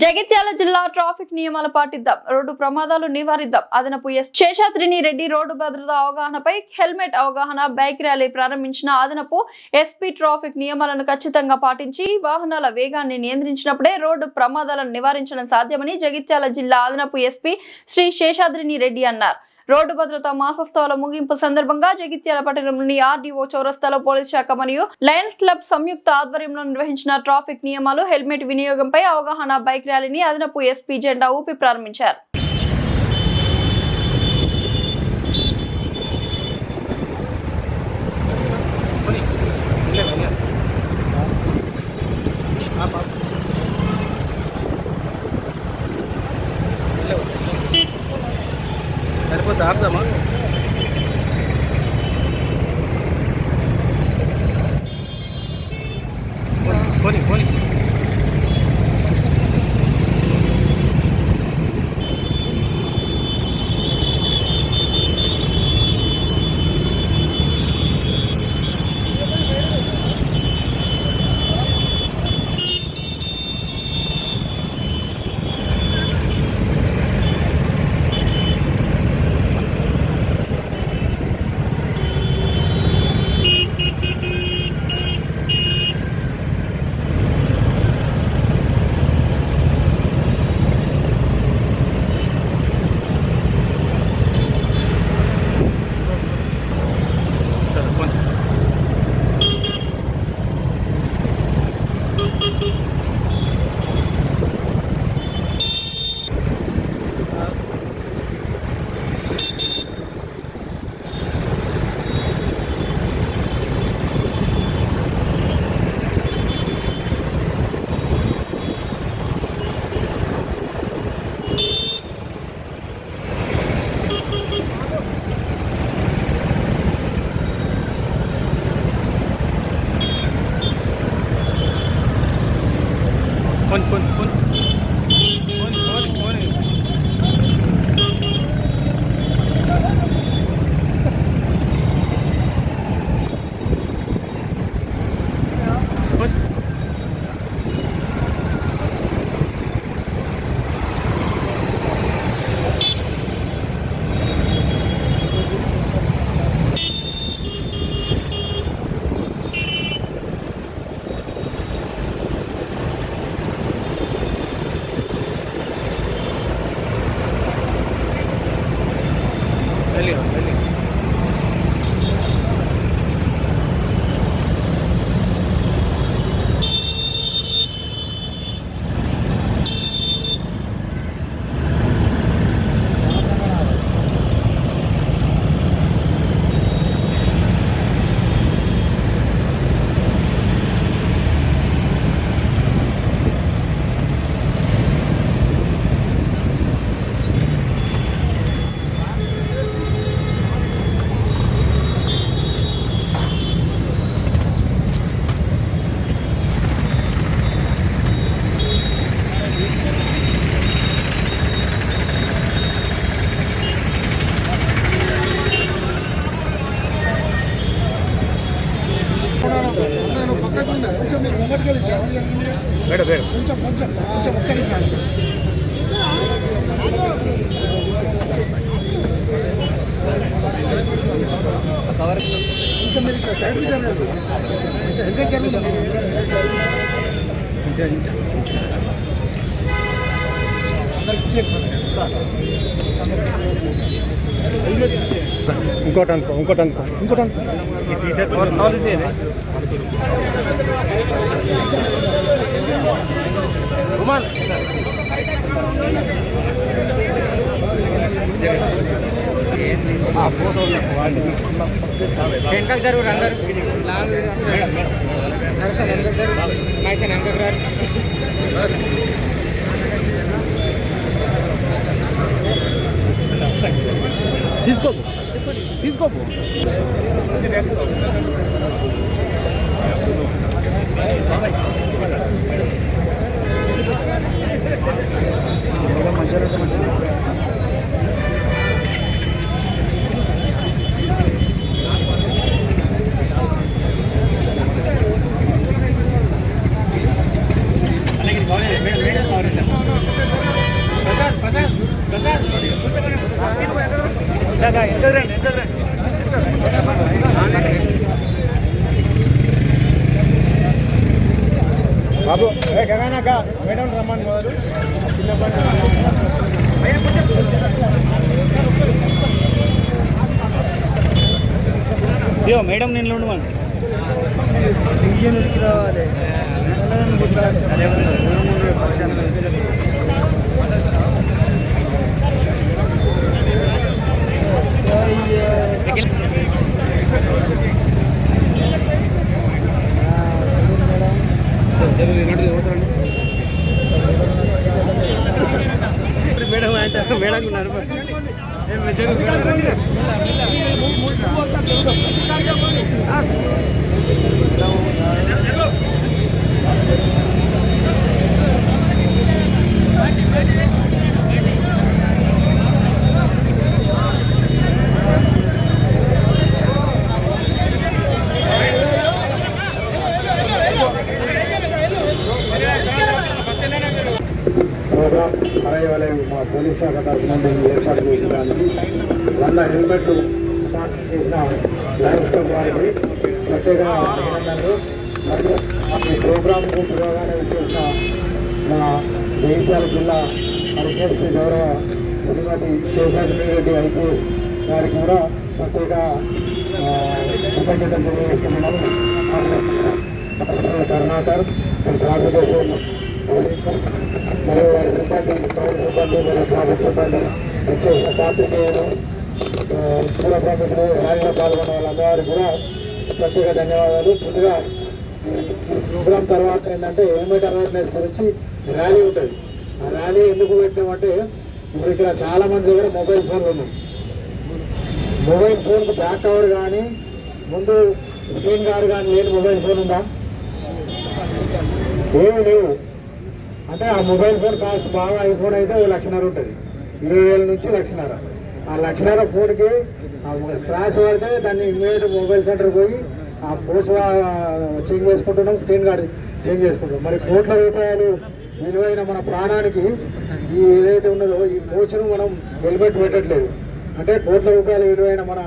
జగిత్యాల జిల్లా ట్రాఫిక్ నియమాలు పాటిద్దాం, రోడ్డు ప్రమాదాలు నివారిద్దాం. అదనపు శేషాద్రిని రెడ్డి రోడ్డు భద్రత అవగాహనపై హెల్మెట్ అవగాహన బైక్ ర్యాలీ ప్రారంభించిన అదనపు ఎస్పీ ట్రాఫిక్ నియమాలను ఖచ్చితంగా పాటించి వాహనాల వేగాన్ని నియంత్రించినప్పుడే రోడ్డు ప్రమాదాలను నివారించడం సాధ్యమని జగిత్యాల జిల్లా అదనపు ఎస్పీ శ్రీ శేషాద్రిని రెడ్డి అన్నారు. రోడ్డు భద్రతా మాసోత్సవాల ముగింపు సందర్భంగా జగిత్యాల పట్టణంలోని ఆర్డీఓ చౌరస్తాలో పోలీస్ శాఖ మరియు లయన్స్ క్లబ్ సంయుక్త ఆధ్వర్యంలో నిర్వహించిన ట్రాఫిక్ నియమాలు, హెల్మెట్ వినియోగంపై అవగాహన బైక్ ర్యాలీని అదనపు ఎస్పీ జెండా ఊపి ప్రారంభించారు. సరిపోతే ఆపుదామా? పోనీ పోనీ కొంచెం ఒక్కరికి కొంచెం మీరు ఇక్కడ సైడ్ కొంచెం ఎంకరేజ్ చేయండి. ఇంకోటి అనుకో తీసే వెనక జరుగు అందరు తీసుకోపో బాబు గగనక మేడం రమ్మని పోదు అయ్యో మేడం నేను ఉండమని రావాలి మేడం అంటే మేడం ఉన్నారు ప్రోగ్రాం కార్యాలయం మా పోలీస్ శాఖ తరఫున ఏర్పాటు చేసడానికి 100 హెల్మెట్లు స్పాన్సర్ చేసిన లయన్స్ క్లబ్ వారికి ప్రత్యేకంగా అభినందనలు. మరియు ఈ ప్రోగ్రాంకు పురోగానే చేసిన మా జగిత్యాల జిల్లా పరిషత్ గౌరవ శ్రీమతి శేషాద్రి రెడ్డి ఐపీఎస్ గారికి కూడా ప్రత్యేక కృతజ్ఞతలు తెలియజేస్తున్నాము. కర్ణాకర్ ట్రాఫిక్ మరియు వారి సిబ్బంది పౌర సిబ్బంది మరియు ట్రాఫిక్ సిబ్బంది వచ్చేసిన పాత్రికేయులు పూల ప్రముఖులు ర్యాలీలో పాల్గొన్న వాళ్ళందరికీ కూడా ప్రత్యేక ధన్యవాదాలు. ముందుగా ఈ ప్రోగ్రాం తర్వాత ఏంటంటే హెల్మెట్ అవేర్నెస్ గురించి ర్యాలీ ఉంటుంది. ఆ ర్యాలీ ఎందుకు పెట్టామంటే ఇప్పుడు ఇక్కడ చాలా మంది దగ్గర మొబైల్ ఫోన్లు ఉన్నాయి. మొబైల్ ఫోన్కు బ్యాక్ కవర్ కానీ ముందు స్క్రీన్ గార్డ్ కానీ లేని మొబైల్ ఫోన్ ఉందా? ఏమి లేవు. అంటే ఆ మొబైల్ ఫోన్ కాస్ట్ బాగా ఐఫోన్ అయితే 1,00,000 ఉంటుంది, 20,000 నుంచి 1,00,000. ఆ 1,00,000 ఫోన్కి స్క్రాచ్ పడితే దాన్ని ఇమ్మీడియట్ మొబైల్ సెంటర్ పోయి ఆ పోస్ట్ చేంజ్ చేసుకుంటున్నాం, స్క్రీన్ గార్డ్ చేంజ్ చేసుకుంటాం. మరి కోట్ల రూపాయలు విలువైన మన ప్రాణానికి ఈ ఏదైతే ఉన్నదో ఈ పోచును మనం హెల్మెట్ పెట్టట్లేదు. అంటే కోట్ల రూపాయల విలువైన మన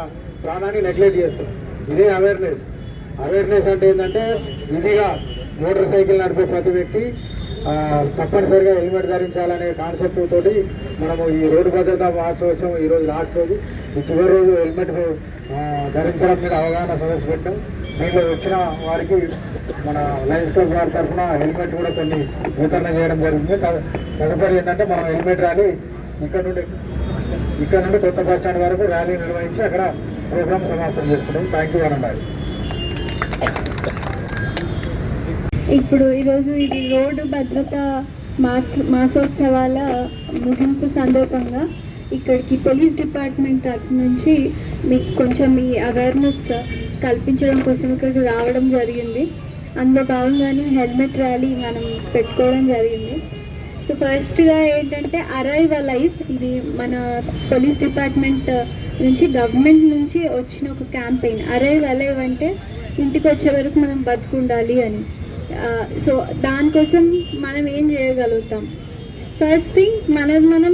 ప్రాణాన్ని నెగ్లెక్ట్ చేస్తున్నాం. ఇదే అవేర్నెస్ అంటే ఏంటంటే ఇదిగా మోటార్ సైకిల్ నడిపే ప్రతి వ్యక్తి తప్పనిసరిగా హెల్మెట్ ధరించాలనే కాన్సెప్ట్ తోటి మనము ఈ రోడ్డు భద్రతా మహోత్సవం ఈరోజు లాస్ట్ రోజు, ఈ చివరి రోజు హెల్మెట్ ధరించడం మీద అవగాహన సదస్సు పెట్టాం. దీంట్లో వచ్చిన వారికి మన లయన్స్ క్లబ్ వారి తరఫున హెల్మెట్ కూడా కొన్ని వితరణ చేయడం జరిగింది. తదుపరి ఏంటంటే మనం హెల్మెట్ ర్యాలీ ఇక్కడ నుండి కొత్త బస్ స్టాండ్ వరకు ర్యాలీ నిర్వహించి అక్కడ ప్రోగ్రామ్ సమాప్తం చేసుకుంటాం. థ్యాంక్ యూ అనండి. ఇప్పుడు ఈరోజు ఇది రోడ్డు భద్రత మాసోత్సవాల ముగింపు సందర్భంగా ఇక్కడికి పోలీస్ డిపార్ట్మెంట్ తరఫు నుంచి మీకు కొంచెం ఈ అవేర్నెస్ కల్పించడం కోసం ఇక్కడికి రావడం జరిగింది. అందులో భాగంగానే హెల్మెట్ ర్యాలీ మనం పెట్టుకోవడం జరిగింది. సో ఫస్ట్గా ఏంటంటే అరైవ్ అలైవ్, ఇది మన పోలీస్ డిపార్ట్మెంట్ నుంచి గవర్నమెంట్ నుంచి వచ్చిన ఒక క్యాంపెయిన్. అరైవ్ అలైవ్ అంటే ఇంటికి వచ్చే వరకు మనం బతుకుండాలి అని. సో దానికోసం మనం ఏం చేయగలుగుతాం? ఫస్ట్ థింగ్ మనం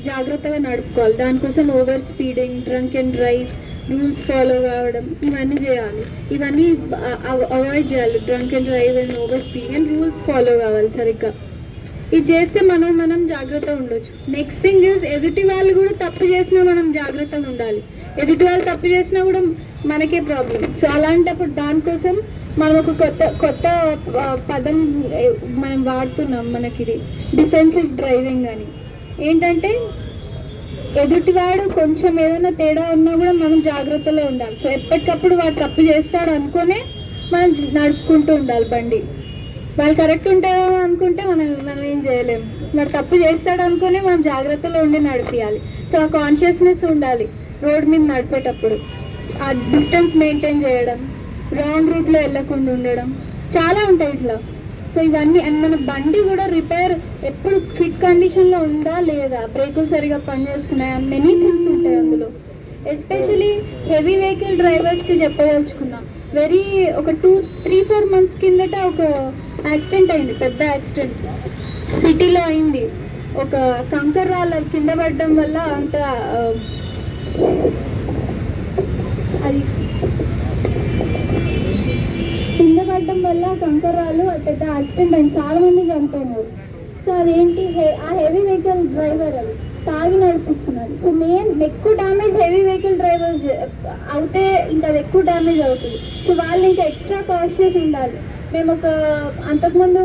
జాగ్రత్తగా నడుపుకోవాలి. దానికోసం over speeding, drunk and drive, rules follow కావడం, ఇవన్నీ చేయాలి. ఇవన్నీ అవాయిడ్ చేయాలి. Drunk and drive and over speeding and rules follow కావాలి సరిగ్గా. ఇది చేస్తే మనం జాగ్రత్తగా ఉండొచ్చు. నెక్స్ట్ థింగ్ ఇస్ ఎదుటి వాళ్ళు కూడా తప్పు చేసినా మనం జాగ్రత్తగా ఉండాలి. ఎదుటి వాళ్ళు తప్పు చేసినా కూడా మనకే ప్రాబ్లం. సో అలాంటప్పుడు దానికోసం మనం ఒక కొత్త పదం మనం వాడుతున్నాం. మనకి ఇది డిఫెన్సివ్ డ్రైవింగ్ అని. ఏంటంటే ఎదుటివాడు కొంచెం ఏదైనా తేడా ఉన్నా కూడా మనం జాగ్రత్తలో ఉండాలి. సో ఎప్పటికప్పుడు వాడు తప్పు చేస్తాడు అనుకునే మనం నడుపుకుంటూ ఉండాలి బండి. వాళ్ళు కరెక్ట్ ఉంటారో అనుకుంటే మనం ఏం చేయలేము. వాడు తప్పు చేస్తాడు అనుకునే మనం జాగ్రత్తలో ఉండి నడిపించాలి. సో ఆ కాన్షియస్నెస్ ఉండాలి రోడ్ మీద నడిపేటప్పుడు. ఆ డిస్టెన్స్ మెయింటైన్ చేయడం, రాంగ్ రూట్లో వెళ్ళకుండా ఉండడం, చాలా ఉంటాయి ఇట్లా. సో ఇవన్నీ అండ్ మన బండి కూడా రిపేర్ ఎప్పుడు ఫిట్ కండిషన్లో ఉందా లేదా, బ్రేకులు సరిగా పనిచేస్తున్నాయా, మెనీ థింగ్స్ ఉంటాయి అందులో. ఎస్పెషలీ హెవీ వెహికల్ డ్రైవర్స్కి చెప్పదలుచుకున్నా. ఒక 2-3-4 months కిందట ఒక యాక్సిడెంట్ అయింది, పెద్ద యాక్సిడెంట్ సిటీలో అయింది. ఒక కంకర్ రాళ్ళ కింద పడడం వల్ల అంత అది కింద పడడం వల్ల కంకర్ రాళ్ళు పెద్ద యాక్సిడెంట్ అయింది, చాలా మంది చనిపోయినారు. సో అదేంటి ఆ హెవీ వెహికల్ డ్రైవర్ అది తాగి నడిపిస్తున్నారు. సో ఎక్కువ డ్యామేజ్ హెవీ వెహికల్ డ్రైవర్స్ అవుతే ఇంకా అది ఎక్కువ డ్యామేజ్ అవుతుంది. సో వాళ్ళు ఇంకా ఎక్స్ట్రా కాషియస్ ఉండాలి. మేము అంతకుముందు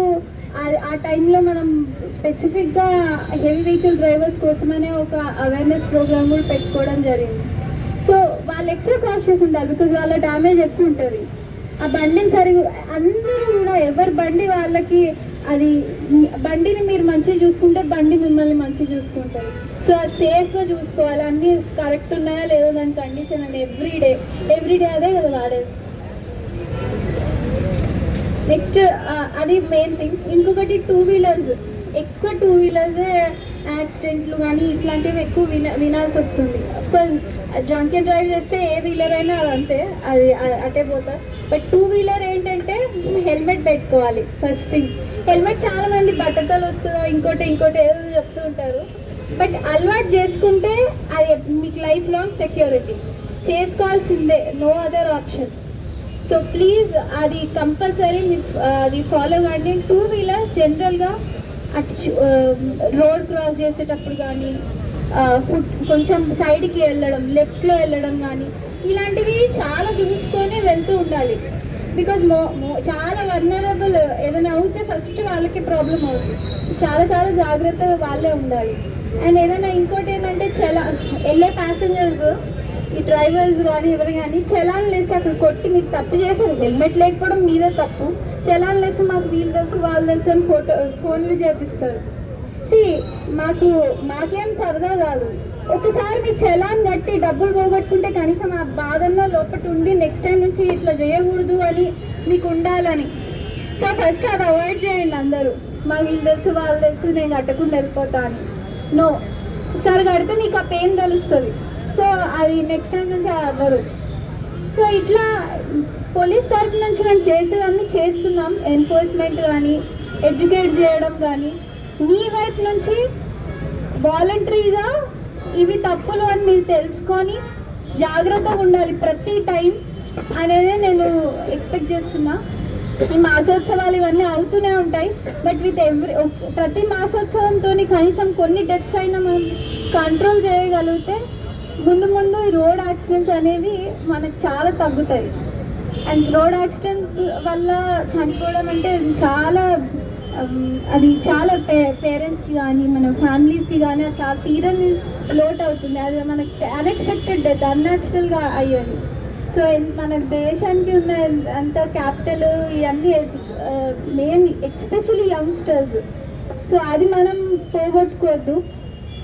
ఆ టైంలో మనం స్పెసిఫిక్గా హెవీ వెహికల్ డ్రైవర్స్ కోసమనే ఒక అవేర్నెస్ ప్రోగ్రామ్ కూడా పెట్టుకోవడం జరిగింది. సో వాళ్ళు ఎక్స్ట్రా కాషియస్ ఉండాలి, బికాజ్ వాళ్ళ డ్యామేజ్ ఎక్కువ ఉంటుంది. ఆ బండిని సరిగా అందరూ కూడా ఎవరి బండి వాళ్ళకి, అది బండిని మీరు మంచిగా చూసుకుంటే బండి మిమ్మల్ని మంచిగా చూసుకుంటారు. సో అది సేఫ్గా చూసుకోవాలి, అన్నీ కరెక్ట్ ఉన్నాయా లేదో దాని కండిషన్ అని ఎవ్రీడే అదే కదా వాడేది. నెక్స్ట్ అది మెయిన్ థింగ్. ఇంకొకటి టూ వీలర్స్ యాక్సిడెంట్లు కానీ ఇట్లాంటివి ఎక్కువ వినాల్సి వస్తుంది. డ్రంక్ అండ్ డ్రైవ్ చేస్తే ఏ వీలర్ అయినా అదంతే, అది అటే పోతారు. బట్ టూ వీలర్ ఏంటంటే హెల్మెట్ పెట్టుకోవాలి. ఫస్ట్ థింగ్ హెల్మెట్ చాలా మంది బట్టతలు వస్తుందో ఇంకోటి ఏదో చెప్తూ ఉంటారు. బట్ అలవాటు చేసుకుంటే అది మీకు లైఫ్ లాంగ్ సెక్యూరిటీ, చేసుకోవాల్సిందే, no other option. So please అది కంపల్సరీ మీరు అది ఫాలో కండి. టూ వీలర్స్ జనరల్గా అటు రోడ్ క్రాస్ చేసేటప్పుడు కానీ కొంచెం సైడ్కి వెళ్ళడం, లెఫ్ట్లో వెళ్ళడం కానీ ఇలాంటివి చాలా చూసుకొని వెళ్తూ ఉండాలి. బికాజ్ చాలా వర్నరబుల్, ఏదైనా అవుతే ఫస్ట్ వాళ్ళకి ప్రాబ్లం అవుతుంది. చాలా జాగ్రత్తగా వాళ్ళే ఉండాలి. అండ్ ఏదైనా ఇంకోటి ఏంటంటే వెళ్ళే ప్యాసింజర్స్, ఈ డ్రైవర్స్ కానీ ఎవరు కానీ చలాన్ లేసి అక్కడ కొట్టి మీకు తప్పు చేశారు, హెల్మెట్ లేకపోవడం మీదే తప్పు, చలాన్ లేసి మాకు వీళ్ళు తెలుసు వాళ్ళు తెలుసు అని ఫోన్లు చేపిస్తారు. మాకేం సరదా కాదు. ఒకసారి మీ చలాన్ కట్టి డబ్బులు పోగొట్టుకుంటే కనీసం ఆ బాధల్లో లోపల ఉండి నెక్స్ట్ టైం నుంచి ఇట్లా చేయకూడదు అని మీకు ఉండాలని. సో ఫస్ట్ అది అవాయిడ్ చేయండి అందరూ. మాకు వీళ్ళు తెలుసు వాళ్ళు తెలుసు నేను కట్టకుండా వెళ్ళిపోతా అని. నో, ఒకసారి కడితే మీకు ఆ పెయిన్ తెలుస్తుంది. సో అది నెక్స్ట్ టైం నుంచి అవ్వదు. సో ఇట్లా పోలీస్ తరఫు నుంచి మేము చేసేదాన్ని చేస్తున్నాం. ఎన్ఫోర్స్మెంట్ కానీ ఎడ్యుకేట్ చేయడం కానీ, మీ వైపు నుంచి వాలంటరీగా ఇవి తప్పులు అని మీరు తెలుసుకొని జాగ్రత్తగా ఉండాలి ప్రతి టైం అనేది నేను ఎక్స్పెక్ట్ చేస్తున్నా. ఈ మాసోత్సవాలు ఇవన్నీ అవుతూనే ఉంటాయి. బట్ ప్రతి మాసోత్సవంతో కనీసం కొన్ని డెత్స్ అయినా మనం కంట్రోల్ చేయగలిగితే ముందు ఈ రోడ్ యాక్సిడెంట్స్ అనేవి మనకు చాలా తగ్గుతాయి. అండ్ రోడ్ యాక్సిడెంట్స్ వల్ల చనిపోవడం అంటే అది చాలా పేరెంట్స్కి కానీ మన ఫ్యామిలీస్కి కానీ చాలా తీరని లోటు అవుతుంది. అది మనకి అన్ఎక్స్పెక్టెడ్ డెత్, అన్యాచురల్గా అయ్యేది. సో మన దేశానికి ఉన్న అంత క్యాపిటల్ ఇవన్నీ మెయిన్ ఎస్పెషల్లీ యంగ్స్టర్స్. సో అది మనం పోగొట్టుకోవద్దు.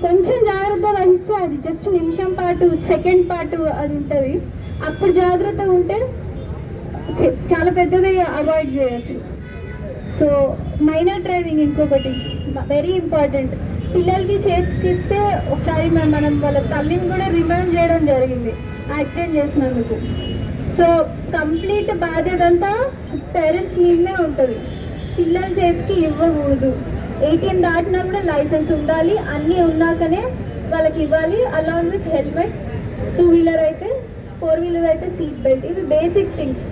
కొంచెం జాగ్రత్త వహిస్తే అది జస్ట్ నిమిషం పాటు, సెకండ్ పాటు అది ఉంటుంది. అప్పుడు జాగ్రత్తగా ఉంటే చాలా పెద్దది అవాయిడ్ చేయొచ్చు. సో మైనర్ డ్రైవింగ్ ఇంకొకటి వెరీ ఇంపార్టెంట్. పిల్లలకి చేతికిస్తే ఒకసారి మనం వాళ్ళ తల్లిని కూడా రిమైండ్ చేయడం జరిగింది యాక్సిడెంట్ చేసినందుకు. సో కంప్లీట్ బాధ్యత అంతా పేరెంట్స్ మీదనే ఉంటుంది. పిల్లల చేతికి ఇవ్వకూడదు. 18 దాటినా కూడా లైసెన్స్ ఉండాలి, అన్నీ ఉన్నాకనే వాళ్ళకి ఇవ్వాలి. అలాంగ్ విత్ హెల్మెట్, 2 వీలర్ అయితే, 4 వీలర్ అయితే సీట్ బెల్ట్. ఇవి బేసిక్ థింగ్స్.